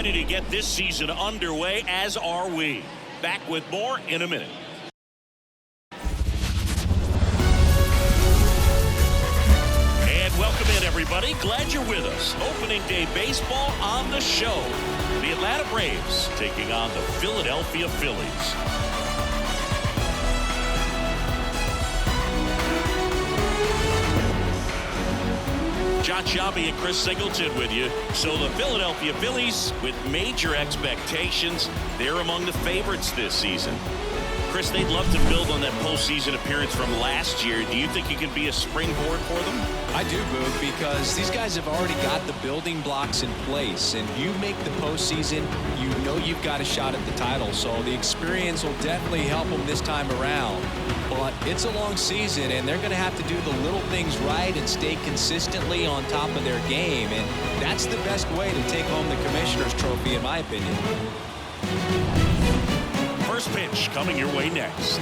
ready to get this season underway, as are we. Back with more in a minute. And welcome in, everybody. Glad you're with us. Opening day baseball on the show. The Atlanta Braves taking on the Philadelphia Phillies. John Shabby and Chris Singleton with you. So the Philadelphia Phillies, with major expectations, they're among the favorites this season. Chris, they'd love to build on that postseason appearance from last year. Do you think it could be a springboard for them? I do, Boog, because these guys have already got the building blocks in place, and you make the postseason, you know you've got a shot at the title. So the experience will definitely help them this time around. But it's a long season, and they're going to have to do the little things right and stay consistently on top of their game. And that's the best way to take home the Commissioner's Trophy, in my opinion. First pitch coming your way next.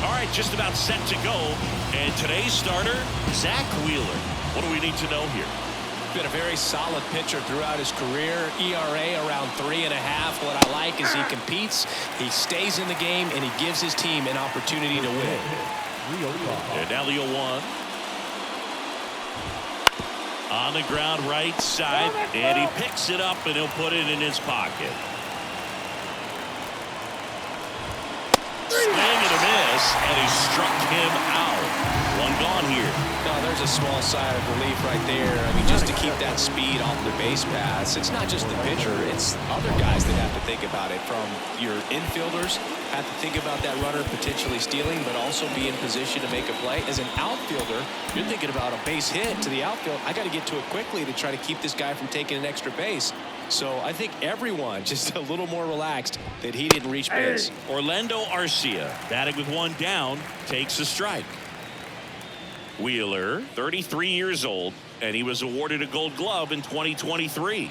All right, just about set to go. And today's starter, Zach Wheeler. What do we need to know here? Been a very solid pitcher throughout his career. ERA around 3.5. What I like is he competes, he stays in the game, and he gives his team an opportunity to win. And now the 0-1. On the ground right side, and he picks it up and he'll put it in his pocket. Swing and a miss, and he struck him out. One gone here. No, there's a small sigh of relief right there. I mean, just to keep that speed off the base paths. It's not just the pitcher, it's other guys that have to think about it. From your infielders, have to think about that runner potentially stealing, but also be in position to make a play. As an outfielder, you're thinking about a base hit to the outfield. I got to get to it quickly to try to keep this guy from taking an extra base. So I think everyone just a little more relaxed that he didn't reach base. Orlando Arcia, batting with one down, takes a strike. Wheeler, 33 years old, and he was awarded a Gold Glove in 2023.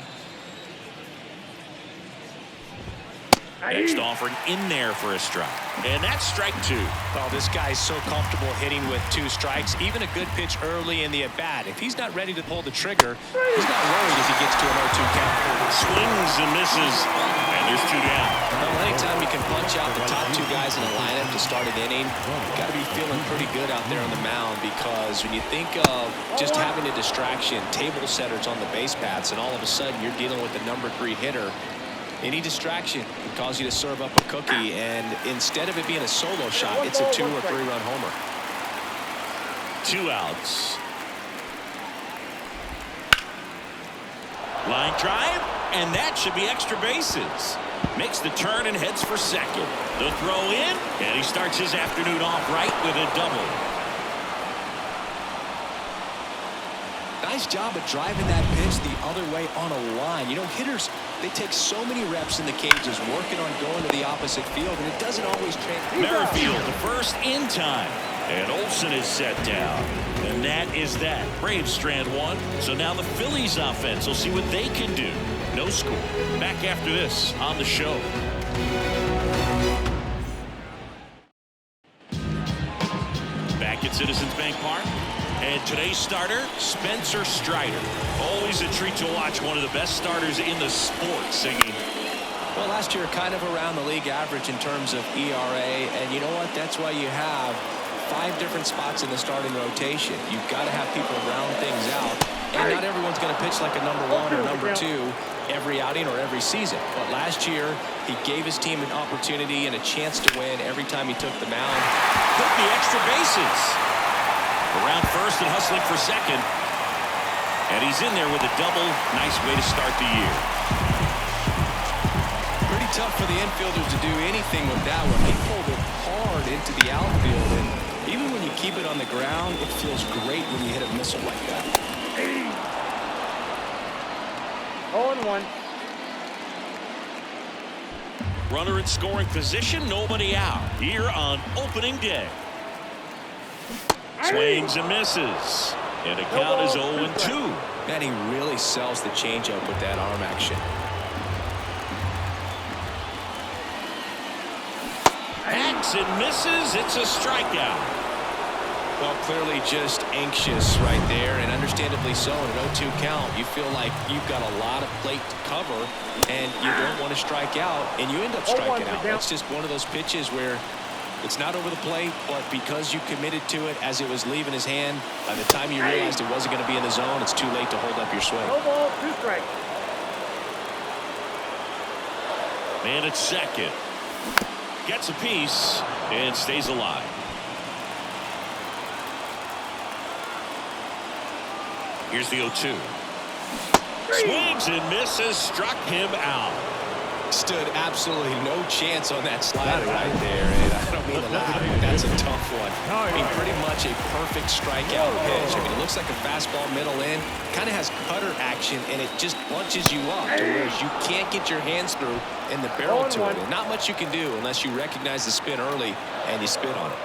Next offering in there for a strike. And that's strike two. Well, this guy's so comfortable hitting with 2 strikes. Even a good pitch early in the at-bat. If he's not ready to pull the trigger, he's not worried if he gets to an 0-2 count. Swings and misses, and there's 2 down. Well, anytime you can punch out the top 2 guys in the lineup to start an inning, you've got to be feeling pretty good out there on the mound, because when you think of just having a distraction, table setters on the base paths, and all of a sudden you're dealing with the number 3 hitter, any distraction can cause you to serve up a cookie, and instead of it being a solo shot, it's a 2- or 3-run homer. 2 outs. Line drive, and that should be extra bases. Makes the turn and heads for second. The throw in, and he starts his afternoon off right with a double. Nice job of driving that pitch the other way on a line. You know, hitters, they take so many reps in the cages working on going to the opposite field, and it doesn't always translate. Merrifield, the first in time. And Olsen is set down. And that is that. Braves strand 1. So now the Phillies offense will see what they can do. No score. Back after this on the show. Back at Citizens Bank Park. And today's starter, Spencer Strider. Always a treat to watch one of the best starters in the sport singing. Well, last year kind of around the league average in terms of ERA. And you know what? That's why you have 5 different spots in the starting rotation. You've got to have people round things out. And not everyone's going to pitch like a number 1 or number 2 every outing or every season. But last year, he gave his team an opportunity and a chance to win every time he took the mound. Took the extra bases. Around first and hustling for second. And he's in there with a double. Nice way to start the year. Pretty tough for the infielders to do anything with that one. He pulled it hard into the outfield. And even when you keep it on the ground, it feels great when you hit a missile like that. 0-1. Runner in scoring position, nobody out here on opening day. Swings and misses. And the count is 0-2. Man, he really sells the changeup with that arm action. swings and misses. It's a strikeout. Well, clearly just anxious right there, and understandably so. In an 0-2 count, you feel like you've got a lot of plate to cover, and you don't want to strike out, and you end up striking out. It's just one of those pitches where it's not over the plate, but because you committed to it as it was leaving his hand, by the time you realized it wasn't going to be in the zone, it's too late to hold up your swing. No ball, 2 strikes. Man at second. Gets a piece and stays alive. Here's the 0-2. Swings and misses. Struck him out. Stood absolutely no chance on that slider right there. And I don't mean to laugh, but that's a tough one. I mean, pretty much a perfect strikeout pitch. I mean, it looks like a fastball middle in. Kind of has cutter action, and it just bunches you up to where you can't get your hands through in the barrel to it. And not much you can do unless you recognize the spin early and you spit on it.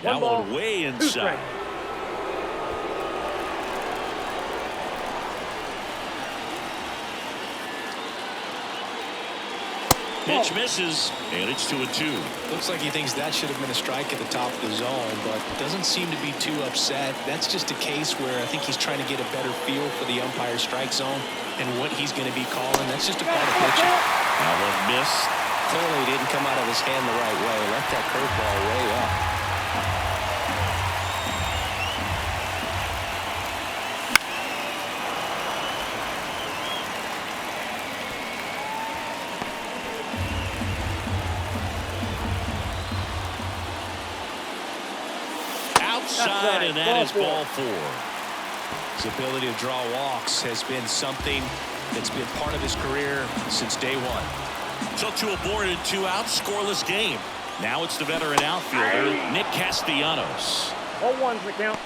That one way inside. Pitch misses, and it's 2-2. Looks like he thinks that should have been a strike at the top of the zone, but doesn't seem to be too upset. That's just a case where I think he's trying to get a better feel for the umpire's strike zone and what he's going to be calling. That's just a part of pitching. That one missed. Clearly didn't come out of his hand the right way. Left that curveball way up. Outside, and that is ball 4. His ability to draw walks has been something that's been part of his career since day one. So 2 aboard and 2 out, scoreless game. Now it's the veteran outfielder, Nick Castellanos. 0-1's the count.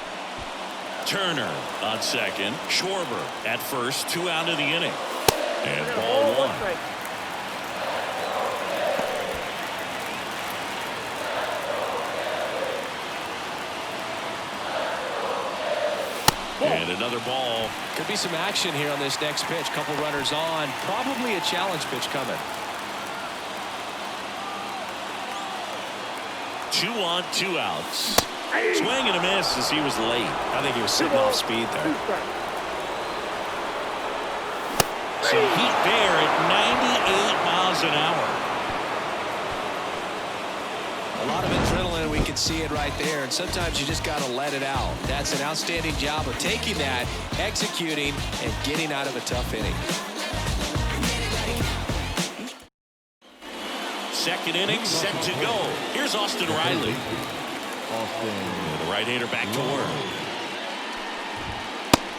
Turner on second. Schwarber at first, 2 out of the inning. And ball 1. And another ball. Could be some action here on this next pitch. Couple runners on. Probably a challenge pitch coming. 2 on, 2 outs. Swing and a miss as he was late. I think he was sitting off speed there. Some heat there at 98 miles an hour. A lot of adrenaline, we can see it right there, and sometimes you just got to let it out. That's an outstanding job of taking that, executing, and getting out of a tough inning. Second inning set to go. Here's Austin Riley. The right-hander back to work.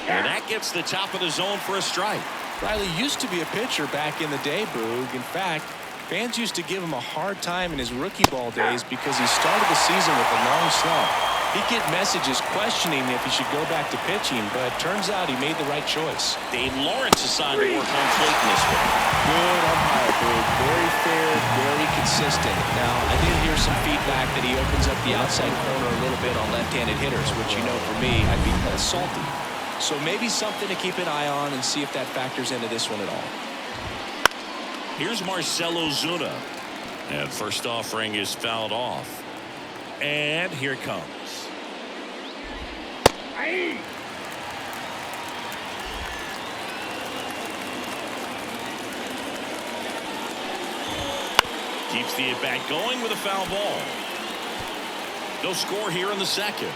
And that gets the top of the zone for a strike. Riley used to be a pitcher back in the day, Boog. In fact, fans used to give him a hard time in his rookie ball days because he started the season with a long slump. He'd get messages questioning if he should go back to pitching, but turns out he made the right choice. Dave Lawrence assigned to work home plate in this one. Good umpire, Boog. Very fair, very consistent. Now, I did hear some feedback that he opens up the outside corner a little bit on left-handed hitters, which, you know, for me, I'd be kind of salty. So maybe something to keep an eye on and see if that factors into this one at all. Here's Marcelo Zuna. And first offering is fouled off. And here it comes. Keeps the at-bat going with a foul ball. No score here in the second.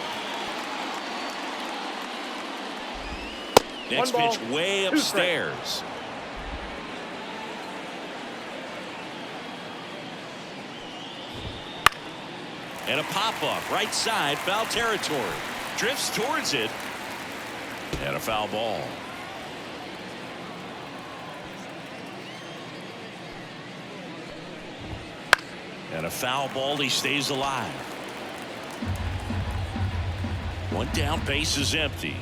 Next pitch way upstairs. And a pop-up right side, foul territory. Drifts towards it. And a foul ball. And a foul ball, he stays alive. One down, base is empty.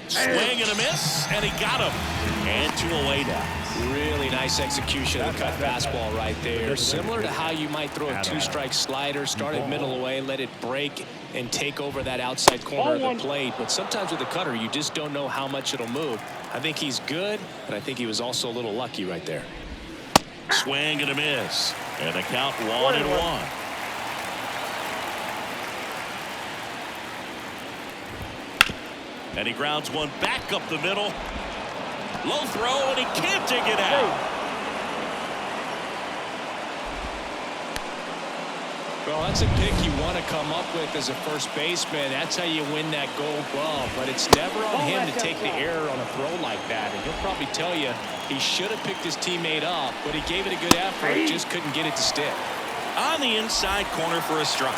Swing and a miss, and he got him. And 2 away now. Really nice execution of the cut fastball right there. Similar to how you might throw a two-strike slider, start it middle away, let it break and take over that outside corner of the plate. But sometimes with the cutter, you just don't know how much it'll move. I think he's good, but I think he was also a little lucky right there. Swing and a miss. And the count 1-1. And he grounds one back up the middle. Low throw, and he can't dig it out. Well, that's a pick you want to come up with as a first baseman. That's how you win that gold glove. But it's never on him to take the error on a throw like that. And he'll probably tell you he should have picked his teammate up, but he gave it a good effort. Just couldn't get it to stick. On the inside corner for a strike.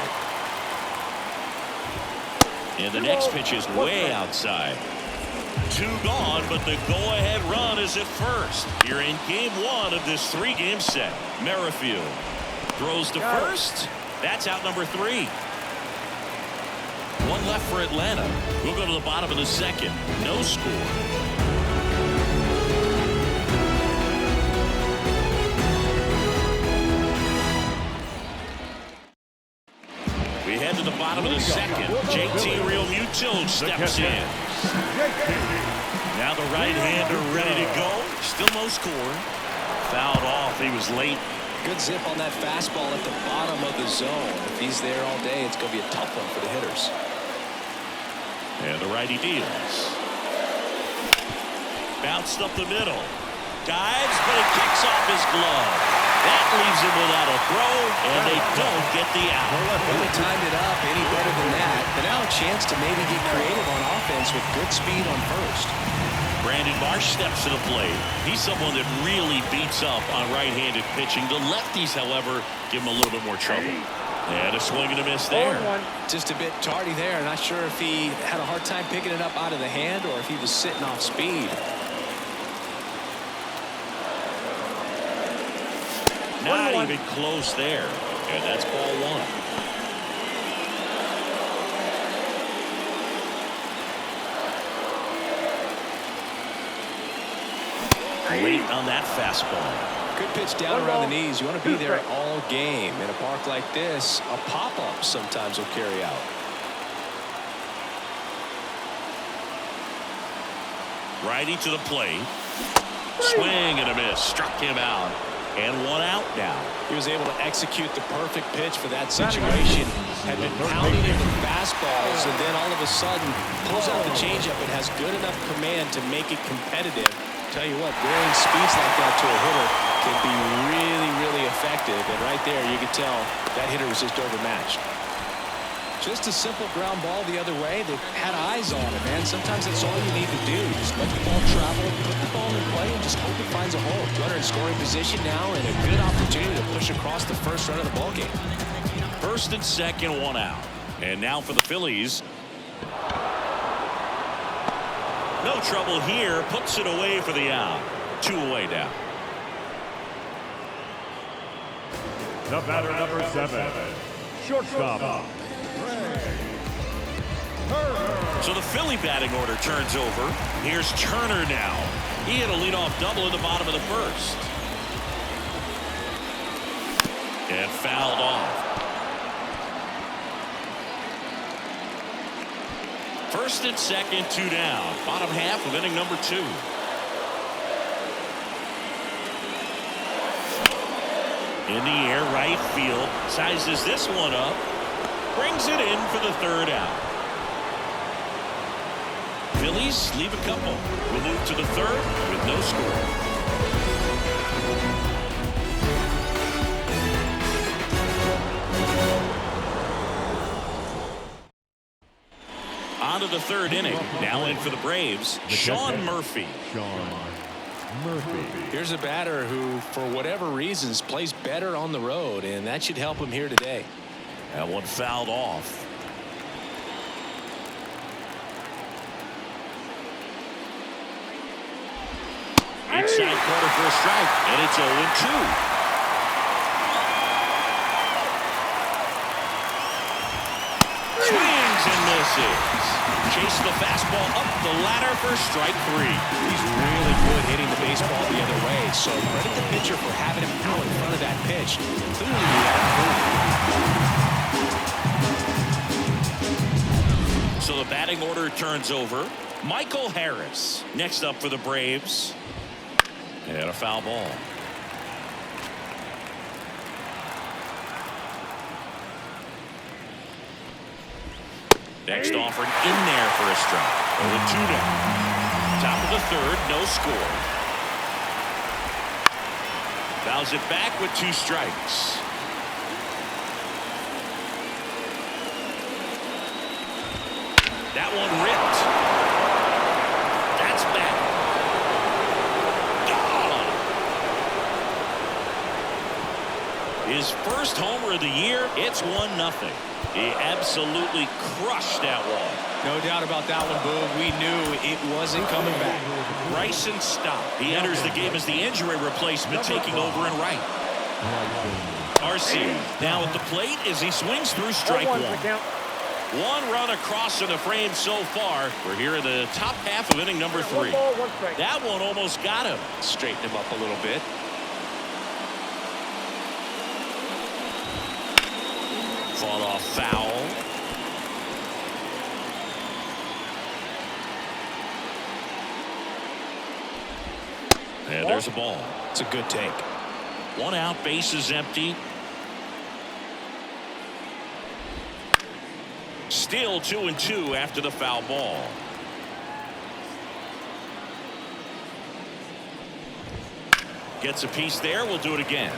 And the next pitch is way outside. 2 gone, but the go-ahead run is at first. Here in game 1 of this 3-game set. Merrifield throws to first. That's out number 3. 1 left for Atlanta. We'll go to the bottom of the second. No score. We head to the bottom of the second. JT Realmuto steps in. Now the right-hander ready to go. Still no score. Fouled off. He was late. Good zip on that fastball at the bottom of the zone. If he's there all day, it's going to be a tough one for the hitters. And the righty deals. Bounced up the middle. Dives, but it kicks off his glove. That leaves him without a throw, and they don't get the out. Well, they timed it up any better than that. But now a chance to maybe get creative on offense with good speed on first. Brandon Marsh steps to the plate. He's someone that really beats up on right-handed pitching. The lefties, however, give him a little bit more trouble. And a swing and a miss there. Just a bit tardy there. Not sure if he had a hard time picking it up out of the hand or if he was sitting off speed. Not even close there. And that's ball 1. Late on that fastball. Good pitch down around the knees. You want to be there all game. In a park like this, a pop-up sometimes will carry out. Righty to the plate. Swing and a miss. Struck him out. And 1 out now. He was able to execute the perfect pitch for that situation. Had been pounding him with fastballs, and then all of a sudden pulls out the changeup and has good enough command to make it competitive. Tell you what, varying speeds like that to a hitter can be really, really effective. And right there, you could tell that hitter was just overmatched. Just a simple ground ball the other way. They've had eyes on it, man. Sometimes that's all you need to do. Just let the ball travel, put the ball in play, and just hope it finds a hole. Runner in scoring position now, and a good opportunity to push across the first run of the ball game. First and second, 1 out. And now for the Phillies. No trouble here. Puts it away for the out. 2 away now. The batter, number 7. Shortstop. So the Philly batting order turns over. Here's Turner now. He hit a leadoff double in the bottom of the first. And fouled off. First and second, 2 down. Bottom half of inning number 2. In the air, right field. Sizes this one up. Brings it in for the 3rd out. Phillies leave a couple. We'll move to the 3rd with no score. On to the 3rd inning. Now in for the Braves, Sean Murphy. Here's a batter who, for whatever reasons, plays better on the road, and that should help him here today. That one fouled off. Inside corner for a strike, and it's 0-2. Swings and misses. misses. Chase the fastball up the ladder for strike 3. He's really good hitting the baseball the other way. So credit the pitcher for having him out in front of that pitch. Clearly he had it. So the batting order turns over. Michael Harris next up for the Braves. And a foul ball. Next offering in there for a strike. With 2 down. Top of the third, no score. Fouls it back with 2 strikes. That one ripped. That's back. Gone. His first homer of the year. It's 1-0. He absolutely crushed that one. No doubt about that one, Boog. We knew it wasn't coming back. Bryson Stott. He enters the game as the injury replacement, taking over in right. RC now at the plate as he swings through strike 1. 1 run across in the frame so far. We're here in the top half of inning number 3. That one almost got him. Straighten him up a little bit. Fought off foul. And there's a ball. It's a good take. 1 out, bases empty. Still 2-2 after the foul ball. Gets a piece there. We'll do it again.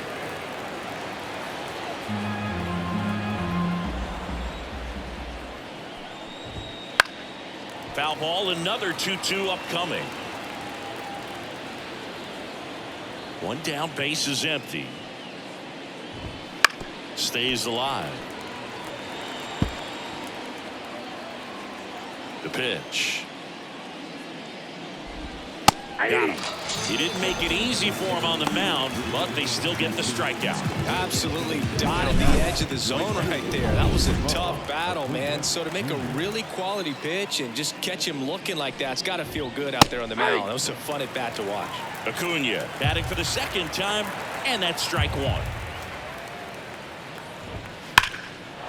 Foul ball, another 2-2 upcoming. 1 down, base is empty. Stays alive. The pitch. Got him. He didn't make it easy for him on the mound, but they still get the strikeout. Absolutely dotted the edge of the zone right there. That was a tough battle, man. So to make a really quality pitch and just catch him looking like that, it's got to feel good out there on the mound. That was a fun at bat to watch. Acuna batting for the 2nd time, and that's strike 1.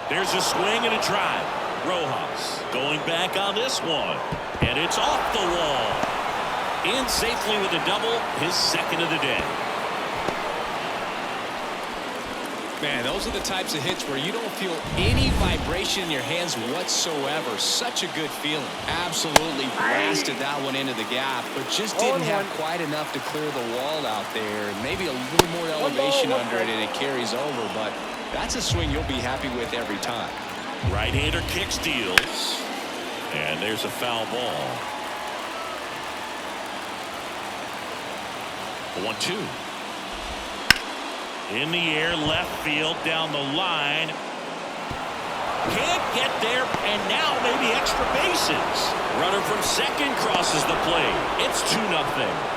There's a swing and a drive. Rojas going back on this one, and it's off the wall. In safely with a double, his 2nd of the day. Man, those are the types of hits where you don't feel any vibration in your hands whatsoever. Such a good feeling. Absolutely blasted that one into the gap, but just didn't have quite enough to clear the wall out there. Maybe a little more elevation under it and it carries over, but that's a swing you'll be happy with every time. Right-hander kick steals, and there's a foul ball. 1-2. In the air, left field, down the line. Can't get there, and now maybe extra bases. Runner from 2nd crosses the plate. It's 2-0.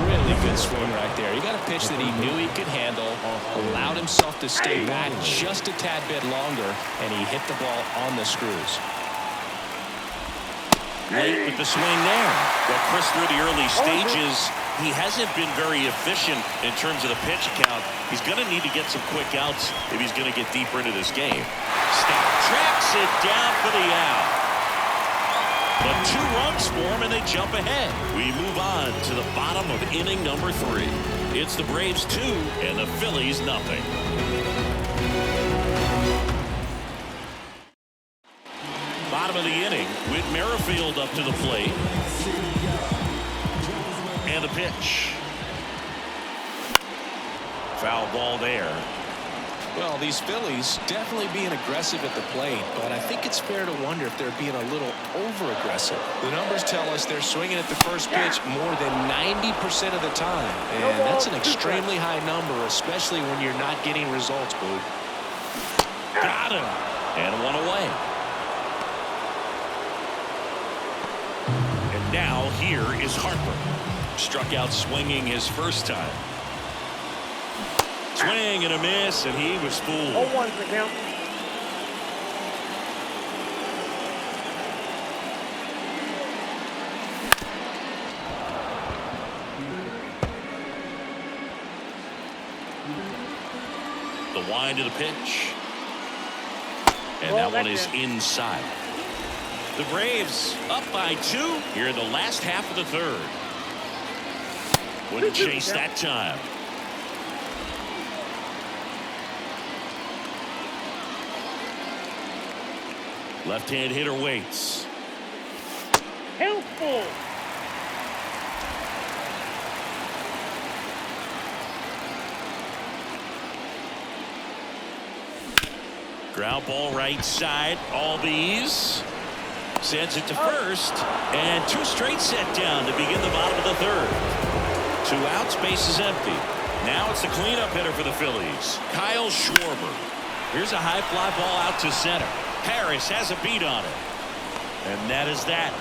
Really good swing right there. He got a pitch that he knew he could handle, allowed himself to stay back just a tad bit longer, and he hit the ball on the screws. Late with the swing there. Well, Chris, through the early stages, he hasn't been very efficient in terms of the pitch count. He's going to need to get some quick outs if he's going to get deeper into this game. Stott tracks it down for the out. But 2 runs for him, and they jump ahead. We move on to the bottom of inning number 3. It's the Braves 2 and the Phillies nothing. Bottom of the inning, Whit Merrifield up to the plate. And the pitch. Foul ball there. Well, these Phillies definitely being aggressive at the plate, but I think it's fair to wonder if they're being a little over-aggressive. The numbers tell us they're swinging at the first pitch more than 90% of the time, and that's an extremely high number, especially when you're not getting results, Boo. Got him. And 1 away. And now here is Harper. Struck out swinging his first time. Swing and a miss, and he was fooled. 0-1 the count. The wind of the pitch. And Well, that one is that's it. inside. The Braves up by 2 here in the last half of the third. Wouldn't chase that time. Left-hand hitter waits. Helpful. Ground ball right side. Albies sends it to first. And 2 straight set down to begin the bottom of the third. 2 outs, base is empty. Now it's the cleanup hitter for the Phillies, Kyle Schwarber. Here's a high fly ball out to center. Harris has a beat on it. And that is that.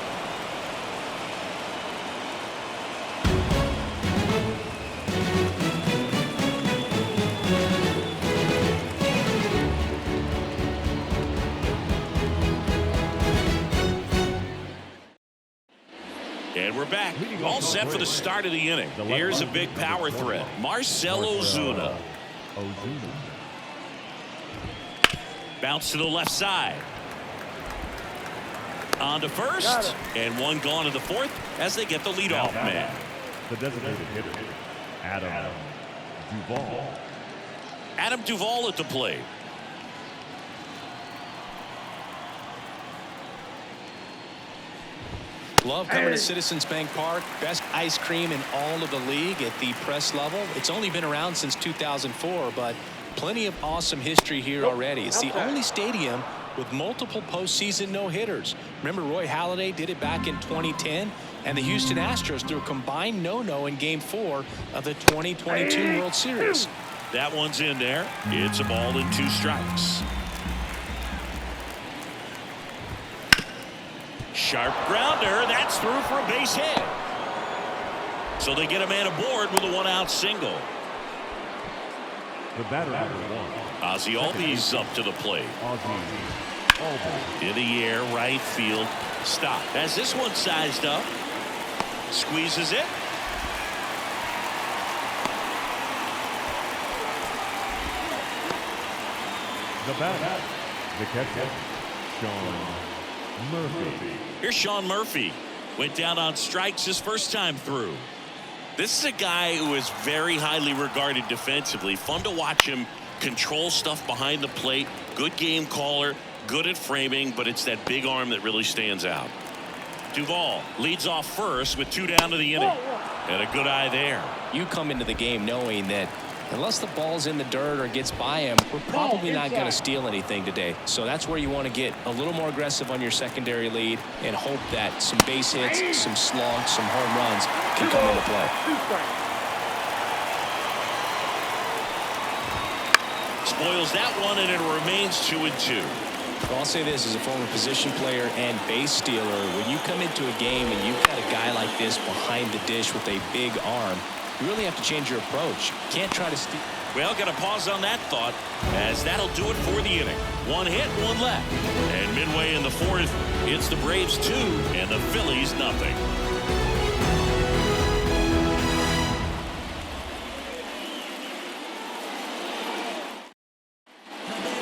And we're back. All set for the start of the inning. Here's a big power threat. Marcell Ozuna. Bounce to the left side. On to first. And one gone to the fourth as they get the leadoff man. The designated hitter, Adam Duvall. Adam Duvall at the plate. Love coming to Citizens Bank Park. Best ice cream in all of the league at the press level. It's only been around since 2004, but plenty of awesome history here already. It's the only stadium with multiple postseason no-hitters. Remember, Roy Halladay did it back in 2010, and the Houston Astros threw a combined no-no in Game 4 of the 2022 World Series. That one's in there. It's a ball and 2 strikes. Sharp grounder. That's through for a base hit. So they get a man aboard with a 1-out single. The batter number 1. Ozzy Albies up to the plate. In the air, right field. Stop. As this one sized up. Squeezes it. The batter, the catcher, Sean Murphy. Here's Sean Murphy. Went down on strikes his first time through. This is a guy who is very highly regarded defensively. Fun to watch him control stuff behind the plate. Good game caller. Good at framing, but it's that big arm that really stands out. Duvall leads off first with 2 down to the inning. And a good eye there. You come into the game knowing that unless the ball's in the dirt or gets by him, we're probably not going to steal anything today. So that's where you want to get a little more aggressive on your secondary lead and hope that some base hits, some slugs, some home runs can come into play. Spoils that one, and it remains 2-2. Well, I'll say this as a former position player and base stealer. When you come into a game and you've got a guy like this behind the dish with a big arm, you really have to change your approach. Can't try to steal. Well, got to pause on that thought, as that'll do it for the inning. 1 hit, 1 left. And midway in the fourth, it's the Braves 2 and the Phillies nothing.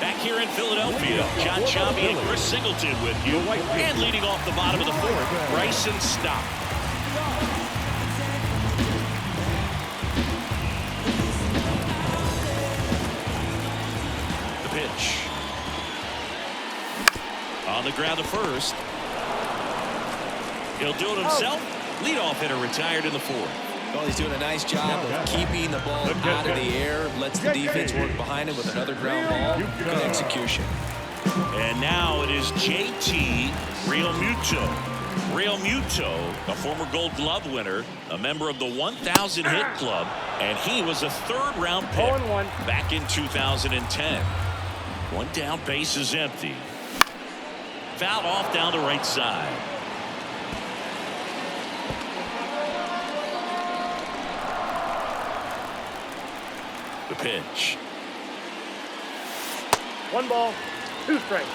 Back here in Philadelphia, John Chambi and Chris Singleton with you. And leading off the bottom of the fourth, Bryson Stott. Pitch. On the ground to first. He'll do it himself. Leadoff hitter retired in the fourth. Well, he's doing a nice job of keeping the ball out of the air. Lets the defense work behind him with another ground ball. Good execution. And now it is JT Realmuto. Realmuto, a former Gold Glove winner, a member of the 1,000 hit club, and he was a 3rd-round pick back in 2010. 1 down, base is empty. Fouled off down the right side. The pitch. 1 ball, 2 strikes.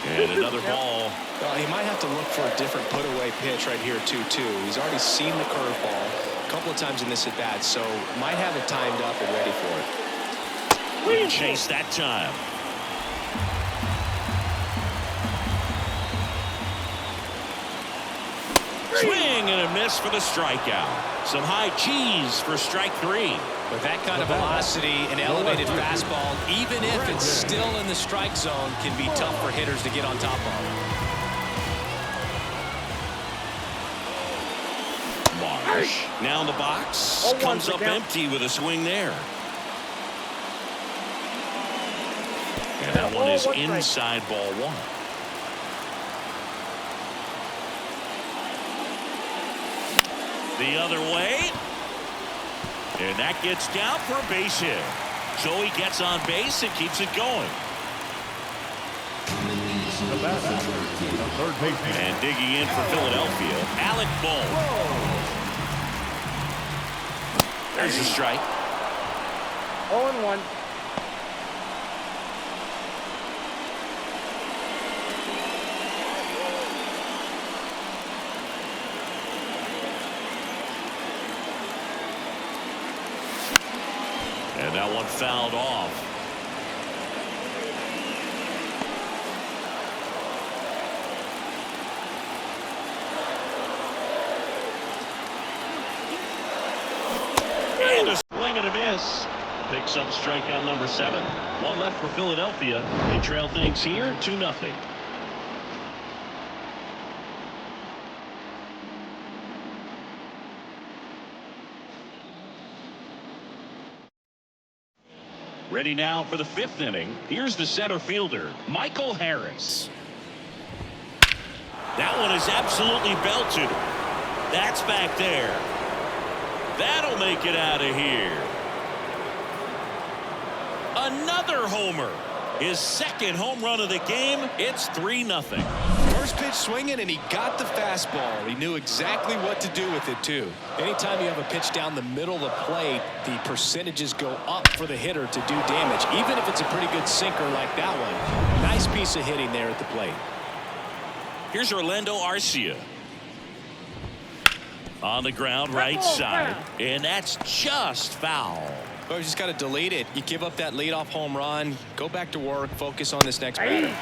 And another ball Well, he might have to look for a different put-away pitch right here, too. He's already seen the curveball a couple of times in this at-bat, so might have it timed up and ready for it. Wouldn't chase that time. Swing and a miss for the strikeout. Some high cheese for strike 3. With that kind of velocity, an elevated fastball, even if it's still in the strike zone, can be tough for hitters to get on top of. Marsh now in the box. Comes up empty with a swing there. And that one is inside ball 1. The other way. And that gets down for a base hit. So he gets on base and keeps it going. The batter, the third baseman. And digging in for Philadelphia, Alec Bohm. There's a strike. 0-1. And that one fouled off. And a swing and a miss. Picks up strikeout number 7. One left for Philadelphia. They trail things here 2-0. Ready now for the 5th inning. Here's the center fielder, Michael Harris. That one is absolutely belted. That's back there. That'll make it out of here. Another homer. His 2nd home run of the game. It's 3-0. First pitch swinging, and he got the fastball. He knew exactly what to do with it, too. Anytime you have a pitch down the middle of the plate, the percentages go up for the hitter to do damage, even if it's a pretty good sinker like that one. Nice piece of hitting there at the plate. Here's Orlando Arcia. On the ground, right side. And that's just foul. Well, you just got to delete it. You give up that leadoff home run, go back to work, focus on this next batter.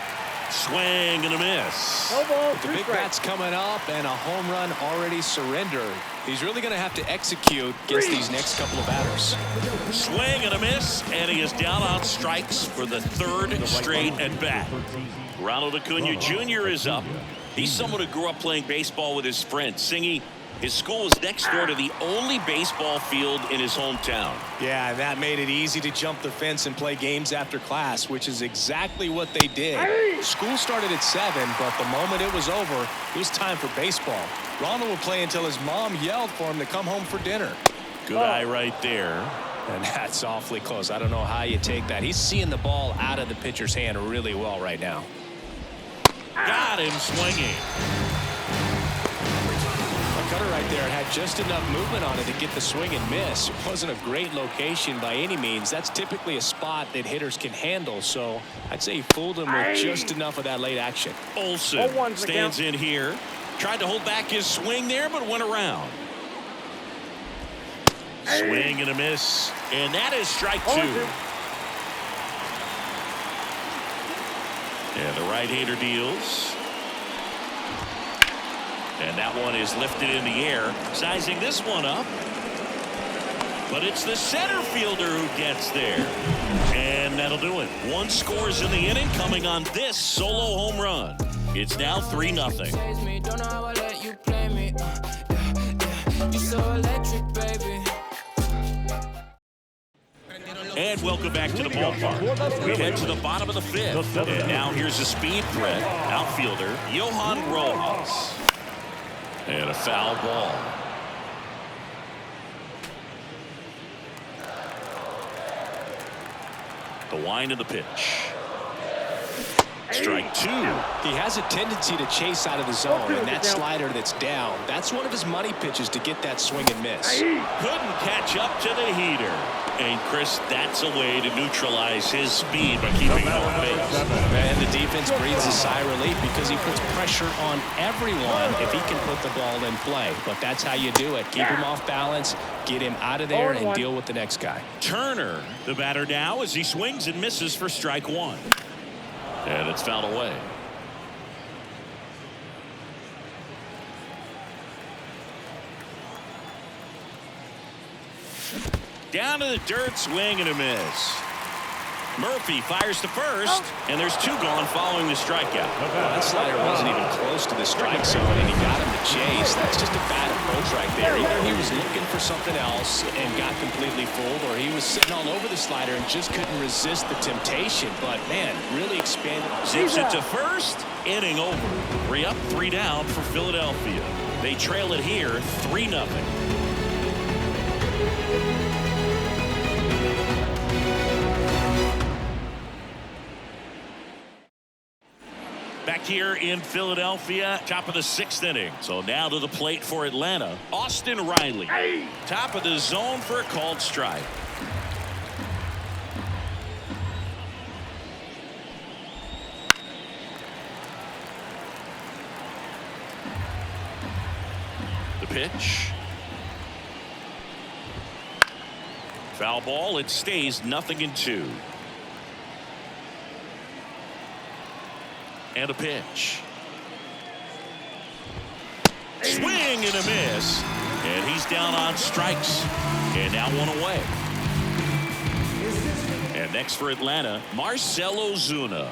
Swing and a miss. No ball, The big bat's coming up and a home run already surrendered. He's really going to have to execute against these next couple of batters. Swing and a miss, and he is down on strikes for the 3rd straight at bat. Ronald Acuna Jr. is up. He's someone who grew up playing baseball with his friend Singy. His school is next door to the only baseball field in his hometown. Yeah, that made it easy to jump the fence and play games after class, which is exactly what they did. School started at 7, but the moment it was over, it was time for baseball. Ronald would play until his mom yelled for him to come home for dinner. Good eye right there. And that's awfully close. I don't know how you take that. He's seeing the ball out of the pitcher's hand really well right now. Got him swinging. Cutter right there had just enough movement on it to get the swing and miss. It wasn't a great location by any means. That's typically a spot that hitters can handle, so I'd say he fooled him with just enough of that late action. Olsen stands in here. Tried to hold back his swing there, but went around. Swing and a miss. And that is strike 2. And the right-hander deals. And that one is lifted in the air, sizing this one up. But it's the center fielder who gets there. And that'll do it. 1 scores in the inning coming on this solo home run. It's now 3-0. And welcome back to the ballpark. We head to the bottom of the 5th. And now here's a speed threat, outfielder Johan Rojas. And a foul ball. The wind of the pitch. Strike two. He has a tendency to chase out of the zone, and that slider that's down, that's one of his money pitches to get that swing and miss. Couldn't catch up to the heater. And, Chris, that's a way to neutralize his speed by keeping him on base. And the defense breathes a sigh of relief because he puts pressure on everyone if he can put the ball in play. But that's how you do it. Keep him off balance, get him out of there, and deal with the next guy. Turner, the batter now, as he swings and misses for strike one. And it's fouled away. Down to the dirt, swing and a miss. Murphy fires to first, and there's two gone following the strikeout. Well, that slider wasn't even close to the strike zone, and he got him to chase. That's just a bad approach right there. Either he was looking for something else and got completely fooled, or he was sitting all over the slider and just couldn't resist the temptation. But, man, really expanded. Zips it to first, inning over. 3 up, 3 down for Philadelphia. They trail it here 3-0. Back here in Philadelphia, top of the 6th inning. So now to the plate for Atlanta, Austin Riley. Top of the zone for a called strike. The pitch. Foul ball. It stays 0-2. And a pitch. Swing and a miss. And he's down on strikes. And now 1 away. And next for Atlanta, Marcell Ozuna.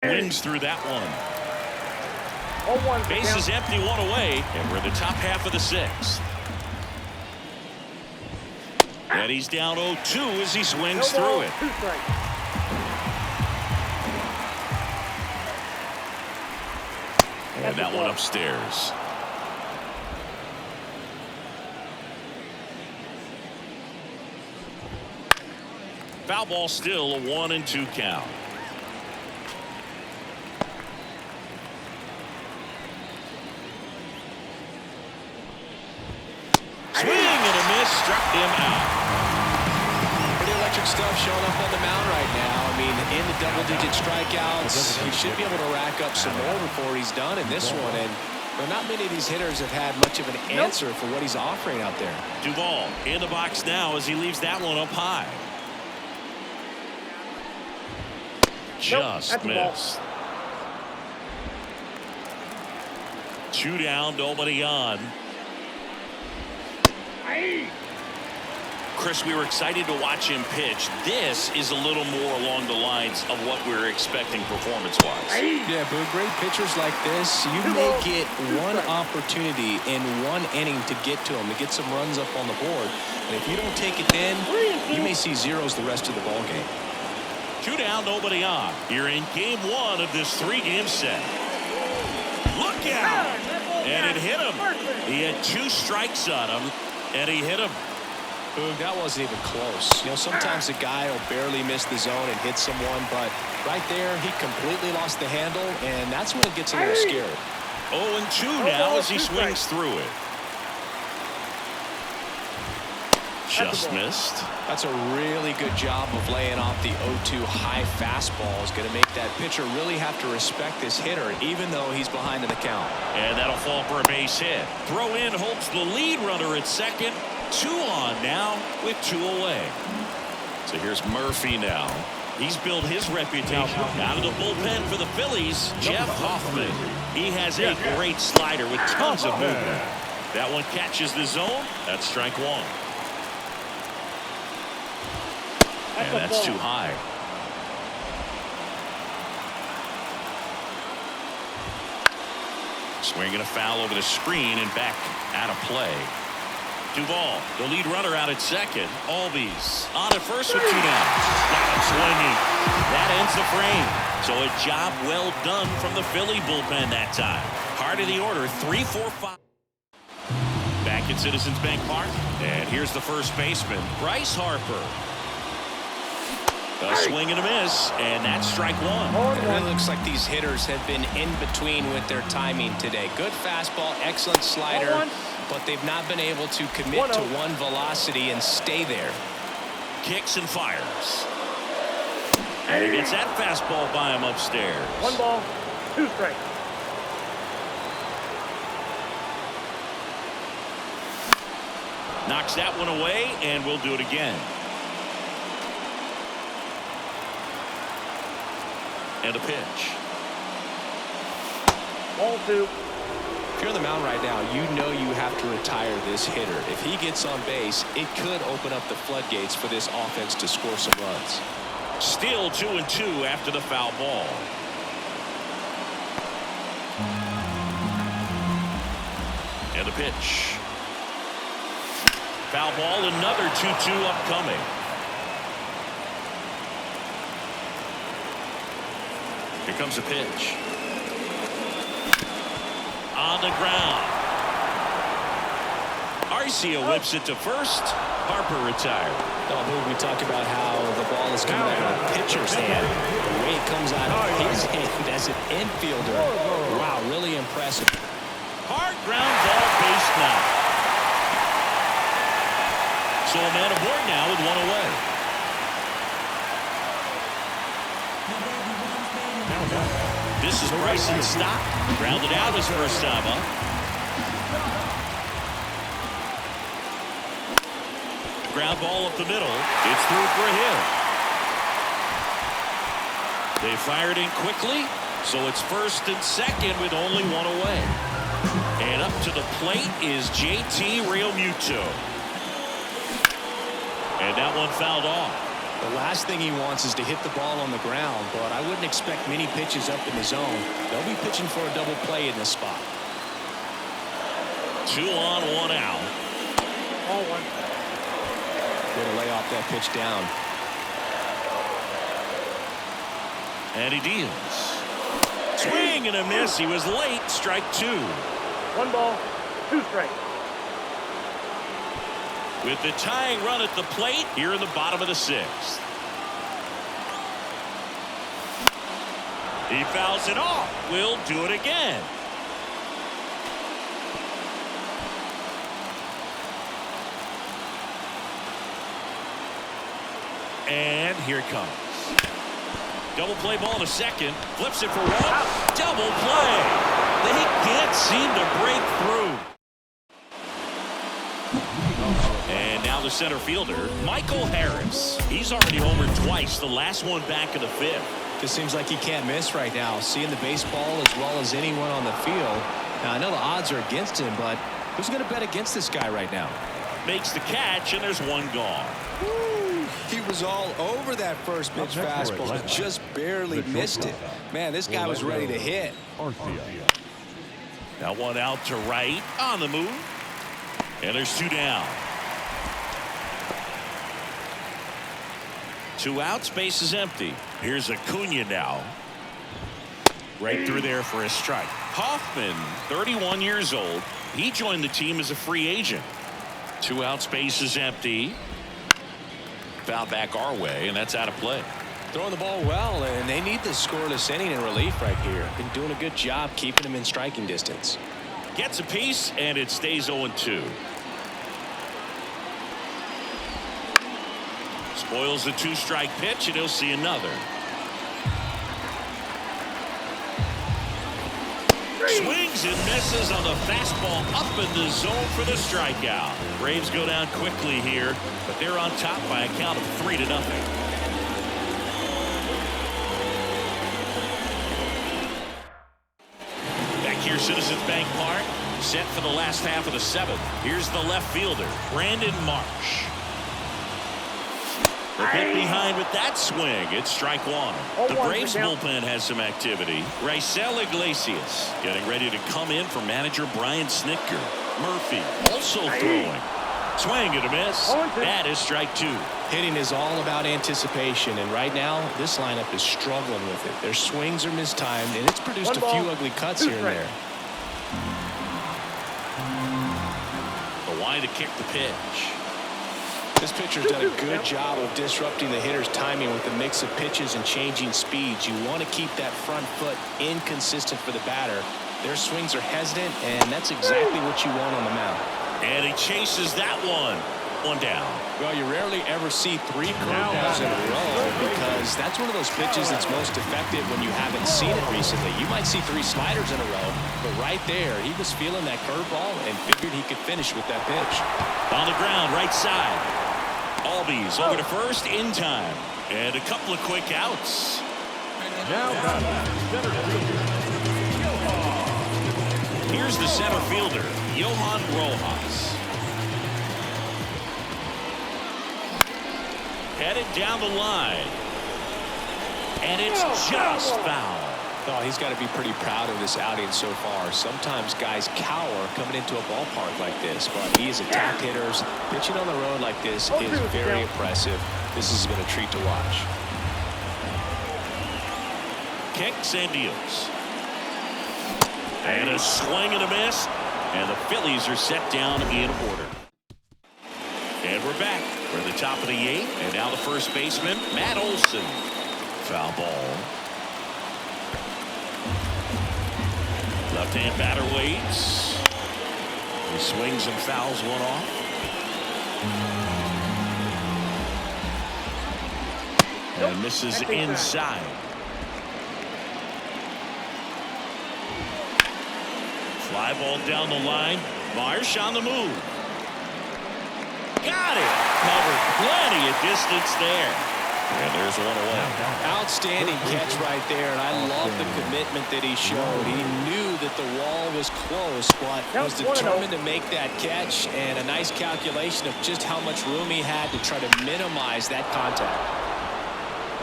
Wings through that one. 0-1. Bases empty, 1 away, and we're in the top half of the 6th. And he's down 0-2 as he swings through it. 2 strikes. And that one upstairs. Foul ball, still a 1-2 count. Swing and a miss, struck him out. Pretty electric stuff showing up on the mound right now. I mean, in the double-digit strikeouts, he should be able to rack up some more before he's done in this one. And well, not many of these hitters have had much of an answer for what he's offering out there. Duvall in the box now as he leaves that one up high. Just missed. 2 down, nobody on. Chris, we were excited to watch him pitch. This is a little more along the lines of what we were expecting performance-wise. Yeah, but great pitchers like this, you may get one opportunity in one inning to get to him, to get some runs up on the board. And if you don't take it then, you may see zeros the rest of the ball game. 2 down, nobody on. You're in game 1 of this 3-game set. Look out! And it hit him. He had 2 strikes on him, and he hit him. That wasn't even close. You know, sometimes a guy will barely miss the zone and hit someone, but right there, he completely lost the handle, and that's when it gets a little scary. 0-2 now as he swings through it. Just missed. That's a really good job of laying off the 0-2 high fastball. Is going to make that pitcher really have to respect this hitter, even though he's behind in the count. And that'll fall for a base hit. Throw in holds the lead runner at second. 2 on now with 2 away. So here's Murphy now. He's built his reputation out of the bullpen for the Phillies. Jeff Hoffman. He has a great slider with tons of movement. That one catches the zone. That's strike 1. And that's too high. Swinging a foul over the screen and back out of play. Duvall, the lead runner, out at second. Albies on at first with 2 down. Got him swinging. That ends the frame. So a job well done from the Philly bullpen that time. Heart of the order, 3, 4, 5. Back at Citizens Bank Park. And here's the first baseman, Bryce Harper. A swing and a miss, and that's strike 1. It really looks like these hitters have been in between with their timing today. Good fastball, excellent slider, but they've not been able to commit to one velocity and stay there. Kicks and fires. And he gets that fastball by him upstairs. 1 ball, 2 strikes. Knocks that one away, and we'll do it again. And a pitch. Ball 2. If you're on the mound right now, you know you have to retire this hitter. If he gets on base, it could open up the floodgates for this offense to score some runs. Still 2-2 after the foul ball. And a pitch. Foul ball, another 2-2 upcoming. Here comes a pitch. On the ground. Arcia whips it to first. Harper retired. We talk about how the ball is coming out of the pitcher's hand. The way it comes out of his hand as an infielder. Wow, really impressive. Hard ground ball, base knock. So a man aboard now with 1 away. This is Bryson Stock. Grounded out his first time up. Ground ball up the middle. It's through for a hit. They fired in quickly, so it's first and second with only 1 away. And up to the plate is JT Realmuto. And that one fouled off. The last thing he wants is to hit the ball on the ground, but I wouldn't expect many pitches up in the zone. They'll be pitching for a double play in this spot. 2 on, 1 out. Ball 1. Going to lay off that pitch down. And he deals. Swing and a miss. He was late. Strike 2. 1 ball, 2 strikes. With the tying run at the plate here in the bottom of the 6th. He fouls it off. We'll do it again. And here it comes. Double play ball to second. Flips it for one. Double play. They can't seem to break through. And now the center fielder, Michael Harris. He's already homered twice, the last one back in the fifth. Just seems like he can't miss right now, seeing the baseball as well as anyone on the field. Now, I know the odds are against him, but who's going to bet against this guy right now? Makes the catch, and there's one gone. He was all over that first pitch fastball, just barely missed it. Man, this guy was ready to hit. Now one out to right, on the move. And there's two down. Two outs, base is empty. Here's Acuna now. Right through there for a strike. Hoffman, 31 years old. He joined the team as a free agent. Two outs, base is empty. Foul back our way, and that's out of play. Throwing the ball well, and they need this scoreless inning in relief right here. Been doing a good job keeping him in striking distance. Gets a piece, and it stays 0-2. Spoils the two-strike pitch, and he'll see another. Swings and misses on the fastball up in the zone for the strikeout. Braves go down quickly here, but they're on top by a count of 3-0. Back here, Citizens Bank Park, set for the last half of the seventh. Here's the left fielder, Brandon Marsh. The hit behind with that swing. It's strike one. The Braves bullpen has some activity. Raisel Iglesias getting ready to come in for manager Brian Snitker. Murphy also throwing. Swing and a miss. That is strike two. Hitting is all about anticipation, and right now this lineup is struggling with it. Their swings are mistimed, and it's produced a few ugly cuts here and there. The wide to kick the pitch. This pitcher's done a good job of disrupting the hitter's timing with a mix of pitches and changing speeds. You want to keep that front foot inconsistent for the batter. Their swings are hesitant, and that's exactly what you want on the mound. And he chases that one. One down. Well, you rarely ever see three curveballs in a row because that's one of those pitches that's most effective when you haven't seen it recently. You might see three sliders in a row, but right there, he was feeling that curveball and figured he could finish with that pitch. On the ground, right side. Albies over to first in time. And a couple of quick outs. Now Here's the center fielder, Johan Rojas. Headed down the line. And it's just foul. Oh, he's got to be pretty proud of this outing so far. Sometimes guys cower coming into a ballpark like this, but he has attacked hitters. Pitching on the road like this is very impressive. This has been a treat to watch. Kicks and deals. And a swing and a miss. And the Phillies are set down in order. And we're back. We're at the top of the eighth. And now the first baseman, Matt Olson. Foul ball. Left-hand batter waits. He swings and fouls one off. And misses inside. Fly ball down the line. Marsh on the move. Got it. Covered plenty of distance there. And there's one away. Outstanding catch right there, and I love the commitment that he showed. He knew that the wall was close, but was determined to make that catch, and a nice calculation of just how much room he had to try to minimize that contact.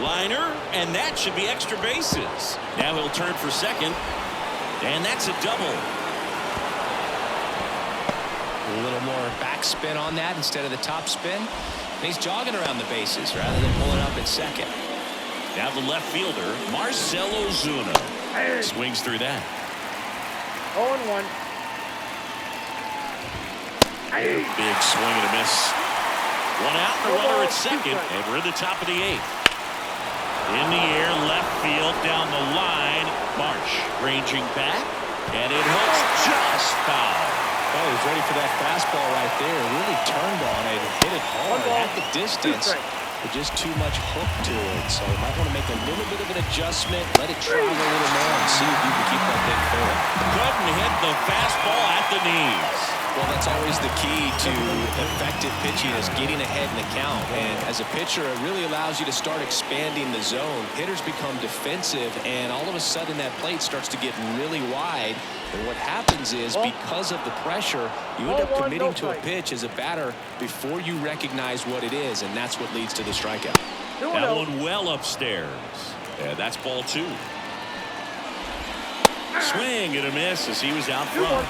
Liner, and that should be extra bases. Now he'll turn for second, and that's a double. A little more backspin on that instead of the top spin. And he's jogging around the bases rather than pulling up at second. Now the left fielder, Marcell Ozuna. Swings through that. 0-1. Big swing and a miss. One out, the runner at second, and we're at the top of the eighth. In the air, left field, down the line, Ranging back, and it hooks just foul. Oh, he was ready for that fastball right there. Really turned on it, hit it hard at the distance, but just too much hook to it. So you might want to make a little bit of an adjustment, let it travel a little more, and see if you can keep that thing going. Couldn't hit the fastball at the knees. Well, that's always the key to effective pitching, is getting ahead in the count. And as a pitcher, it really allows you to start expanding the zone. Hitters become defensive, and all of a sudden that plate starts to get really wide. And what happens is, because of the pressure, you end up committing to a pitch as a batter before you recognize what it is, and that's what leads to the strikeout. That one well upstairs. Yeah, that's ball 2. Swing and a miss as he was out front.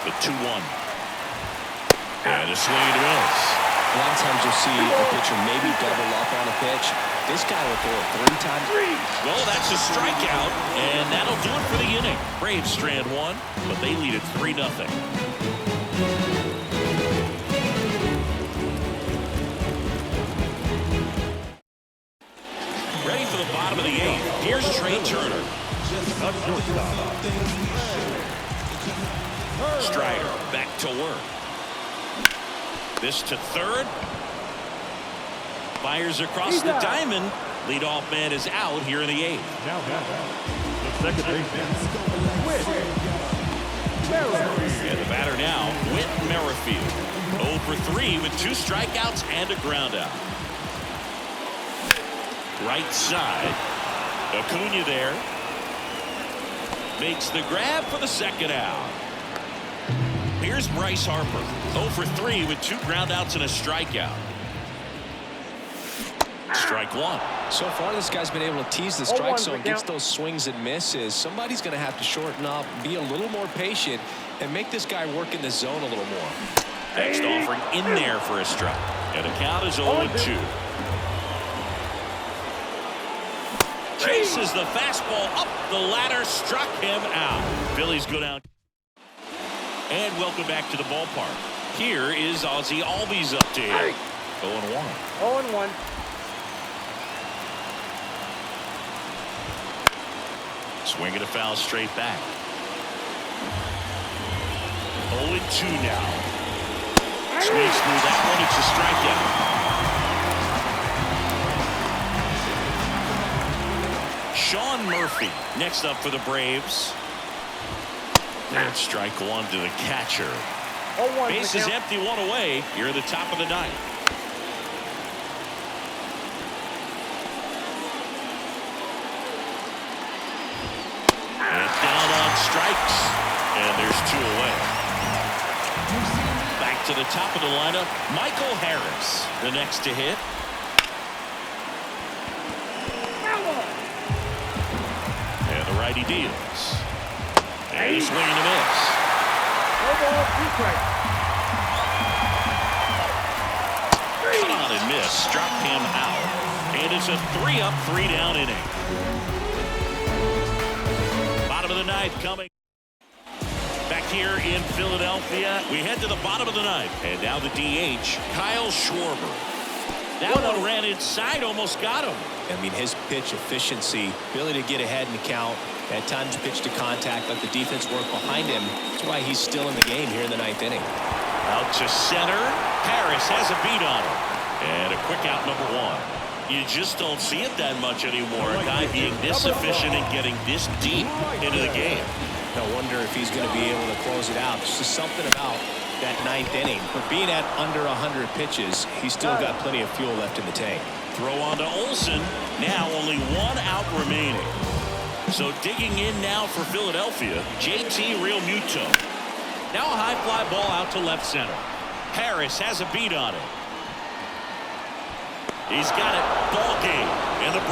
The 2-1. And a swing and a miss. A lot of times you'll see a pitcher maybe double up on a pitch. This guy will throw it 3 times. Well, that's a strikeout, and that'll do it for the inning. Braves strand 1, but they lead it 3-0. Ready for the bottom of the 8th. Here's Trey Turner. Strider back to work. This to third. Fires across the diamond. Leadoff man is out here in the 8th. Now the second baseman, And the batter now, Whit Merrifield. 0 for 3 with 2 strikeouts and a groundout. Right side. Acuna there. Makes the grab for the second out. Here's Bryce Harper. 0 for 3 with 2 groundouts and a strikeout. Strike 1. So far, this guy's been able to tease the strike zone, gets those swings and misses. Somebody's going to have to shorten up, be a little more patient, and make this guy work in the zone a little more. Next offering in there for a strike. And the count is 0-2. Chases the fastball up the ladder, struck him out. Phillies go down. And welcome back to the ballpark. Here is Ozzie Albies up to hit. 0-1. 0-1. Swing and a foul straight back. 0-2 now. Swings through that one. It's a strikeout. Sean Murphy next up for the Braves. And strike 1 to the catcher. Base is empty, 1 away. You're at the top of the 9th. And down on strikes. And there's 2 away. Back to the top of the lineup, Michael Harris, the next to hit. And the righty deals. And a swing and a miss. Cut on and miss. Struck him out. And it's a 3-up, 3-down inning. Bottom of the 9th coming. Back here in Philadelphia, we head to the bottom of the 9th. And now the DH, Kyle Schwarber. That one ran inside, almost got him. I mean, his pitch efficiency, ability to get ahead in the count, at times pitch to contact, let the defense work behind him. That's why he's still in the game here in the 9th inning. Out to center. Harris has a beat on him. And a quick out, number 1. You just don't see it that much anymore. A guy being this efficient and getting this deep into the game. No wonder if he's going to be able to close it out. It's just something about that 9th inning. But being at under 100 pitches, he's still got plenty of fuel left in the tank. Throw on to Olsen. Now only 1 out remaining. So digging in now for Philadelphia, JT Realmuto. Now a high fly ball out to left center. Harris has a beat on it. He's got it. Ball game. And the Braves